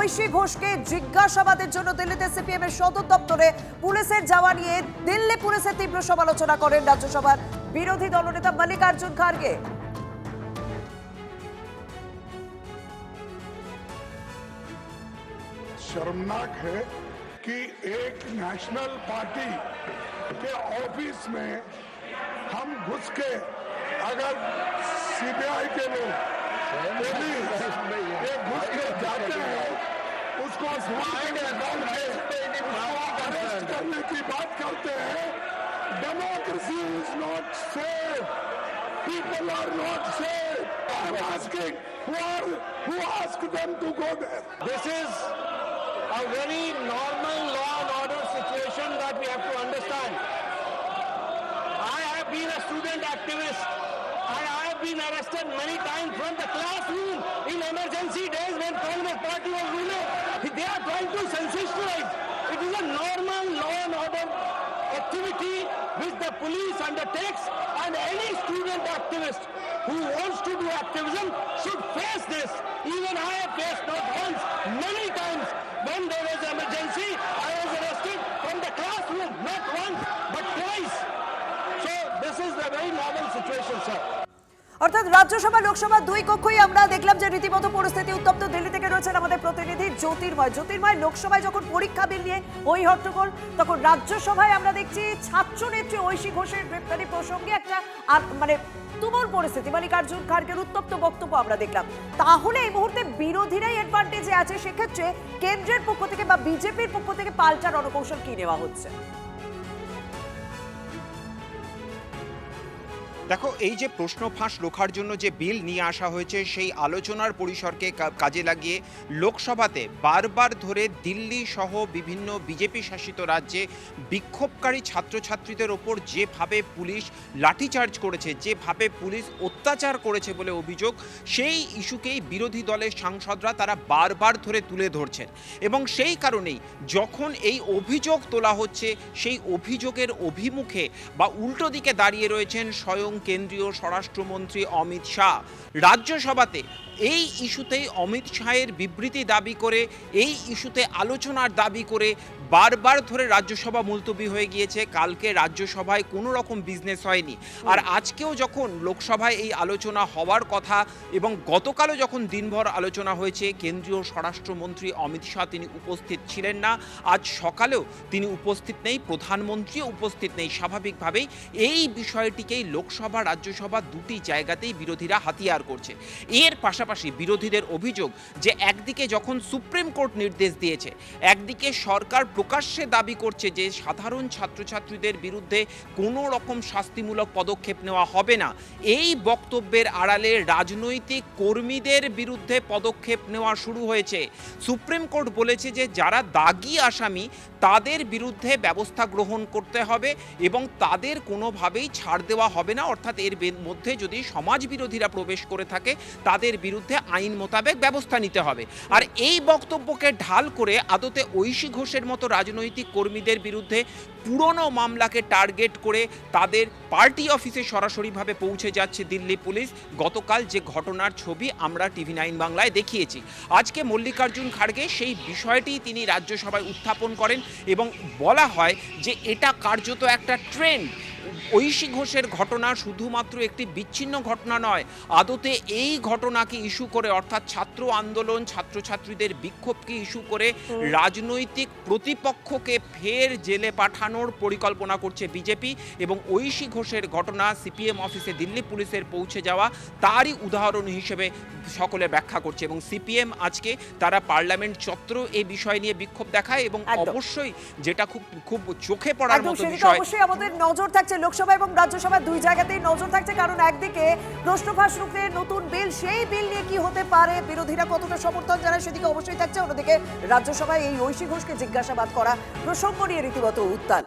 ঐশী ঘোষকে জিজ্ঞাসাবাদের জন্য দিল্লিতে সিপিএম এর সদর দপ্তরে পুলিশের যাওয়া নিয়ে দিল্লি পুলিশের তীব্র সমালোচনা করেন রাজ্যসভার বিরোধী দলনেতা মল্লিকার্জুন খাড়গে। शर्मनाक है कि एक नेशनल पार्टी के ऑफिस में हम घुस के अगर सीबीआई के लोग पुलिस घुस के जाते हैं उसको अरेस्ट करने की बात करते हैं। Democracy is not safe, people are not safe. I'm asking who asked them to go there? This is a very normal law and order situation that we have to understand. I have been a student activist. I have been arrested many times from the classroom in emergency days when Congress party was ruling. They are trying to sensationalize. It is a normal law and order activity which the police undertakes, and any student activist who wants to do activism should face this. Even I have faced not once, many times. When there was emergency, I was arrested from the classroom, not once, but twice. So this is a very normal situation, sir. অর্থাৎ রাজ্যসভা লোকসভা দুই কক্ষই আমরা দেখলাম যে রীতিমতো পরিস্থিতি উত্তপ্ত। দিল্লি থেকে রয়েছেন আমাদের প্রতিনিধি জ্যোতির্ময়। লোকসভায় যখন পরীক্ষা বিল নিয়ে ওই হট্টগোল, তখন রাজ্যসভায় আমরা দেখছি ছাত্রনেত্রী ঐশী ঘোষের গ্রেপ্তারি প্রসঙ্গে একটা মানে তুমুল পরিস্থিতি, মল্লিকার্জুন খাড়গের উত্তপ্ত বক্তব্য আমরা দেখলাম। তাহলে এই মুহূর্তে বিরোধীরাই অ্যাডভান্টেজে আছে, সেক্ষেত্রে কেন্দ্রের পক্ষ থেকে বা বিজেপির পক্ষ থেকে পাল্টা রণকৌশল কি নেওয়া হচ্ছে? দেখো, এই যে প্রশ্ন ফাঁস রোখার জন্য যে বিল নিয়ে আসা হয়েছে সেই আলোচনার পরিসরকে কাজে লাগিয়ে লোকসভাতে বারবার ধরে দিল্লি সহ বিভিন্ন বিজেপি শাসিত রাজ্যে বিক্ষোভকারী ছাত্রছাত্রীদের ওপর যেভাবে পুলিশ লাঠিচার্জ করেছে, যেভাবে পুলিশ অত্যাচার করেছে বলে অভিযোগ, সেই ইস্যুকেই বিরোধী দলের সাংসদরা তারা বারবার ধরে তুলে ধরছেন। এবং সেই কারণেই যখন এই অভিযোগ তোলা হচ্ছে, সেই অভিযোগের অভিমুখে বা উল্টো দিকে দাঁড়িয়ে রয়েছেন স্বয়ং কেন্দ্রীয় স্বরাষ্ট্রমন্ত্রী অমিত শাহ। রাজ্যসভাতে এই ইস্যুতেই অমিত শাহের বিবৃতি দাবি করে, এই ইস্যুতে আলোচনার দাবি করে বারবার ধরে রাজ্যসভা মুলতবি হয়ে গিয়েছে। কালকে রাজ্যসভায় কোনো রকম বিজনেস হয়নি, আর আজকেও যখন লোকসভায় এই আলোচনা হওয়ার কথা এবং গতকালও যখন দিনভর আলোচনা হয়েছে, কেন্দ্রীয় স্বরাষ্ট্রমন্ত্রী অমিত শাহ তিনি উপস্থিত ছিলেন না। আজ সকালেও তিনি উপস্থিত নেই, প্রধানমন্ত্রীও উপস্থিত নেই। স্বাভাবিকভাবেই এই বিষয়টিকেই লোকসভা রাজ্যসভা দুটি জায়গাতেই বিরোধীরা হাতিয়ার করছে। এর পাশাপাশি বিরোধীদের অভিযোগ যে একদিকে যখন সুপ্রিম কোর্ট নির্দেশ দিয়েছে, একদিকে সরকার প্রকাশ্যে দাবি করছে যে সাধারণ ছাত্রছাত্রীদের বিরুদ্ধে কোনো রকম শাস্তিমূলক পদক্ষেপ নেওয়া হবে না, এই বক্তব্যের আড়ালে রাজনৈতিক কর্মীদের বিরুদ্ধে পদক্ষেপ নেওয়া শুরু হয়েছে। সুপ্রিম কোর্ট বলেছে যে যারা দাগী আসামি তাদের বিরুদ্ধে ব্যবস্থা গ্রহণ করতে হবে এবং তাদের কোনোভাবেই ছাড় দেওয়া হবে না, অর্থাৎ এর মধ্যে যদি সমাজ বিরোধীরা প্রবেশ করে থাকে তাদের বিরুদ্ধে আইন মোতাবেক ব্যবস্থা নিতে হবে। আর এই বক্তব্যকে ঢাল করে আদতে ঐশী ঘোষের মতো রাজনৈতিক কর্মীদের বিরুদ্ধে পুরনো মামলাকে টার্গেট করে তাদের পার্টি অফিসে সরাসরিভাবে পৌঁছে যাচ্ছে দিল্লি পুলিশ। গতকাল যে ঘটনার ছবি আমরা TV9 বাংলায় দেখিয়েছি, আজকে মল্লিকার্জুন খাড়গে সেই বিষয়টি তিনি রাজ্যসভায় উত্থাপন করেন এবং বলা হয় যে এটা কার্যত একটা ট্রেন্ড। ঐশী ঘোষের ঘটনা শুধুমাত্র একটি বিচ্ছিন্ন ঘটনা নয়, আদতে এই ঘটনাকে ইস্যু করে, অর্থাৎ ছাত্র আন্দোলন, ছাত্রছাত্রীদের বিক্ষোভকে ইস্যু করে রাজনৈতিক প্রতিপক্ষকে ফের জেলে পাঠানোর পরিকল্পনা করছে বিজেপি। এবং ঐশী ঘোষের ঘটনা সিপিএম অফিসে দিল্লি পুলিশের পৌঁছে যাওয়া তারই উদাহরণ হিসেবে সকলে ব্যাখ্যা করছে। এবং সিপিএম আজকে তারা পার্লামেন্ট চত্বর এই বিষয় নিয়ে বিক্ষোভ দেখায় এবং অবশ্যই যেটা খুব চোখে পড়ার মতো বিষয়, অবশ্যই আমাদের নজর থাকছে লোকসভা এবং রাজ্যসভা দুই জায়গাতেই নজর থাকছে, কারণ একদিকে প্রশ্ন ফাঁস রুখতে নতুন বিল, সেই বিল নিয়ে কি হতে পারে, বিরোধীরা কতটা সমর্থন জানায় সেদিকে অবশ্যই থাকছে। অন্যদিকে রাজ্যসভায় এই ঐশী ঘোষকে জিজ্ঞাসাবাদ করা প্রসঙ্গ নিয়ে রীতিমতো উত্তাল।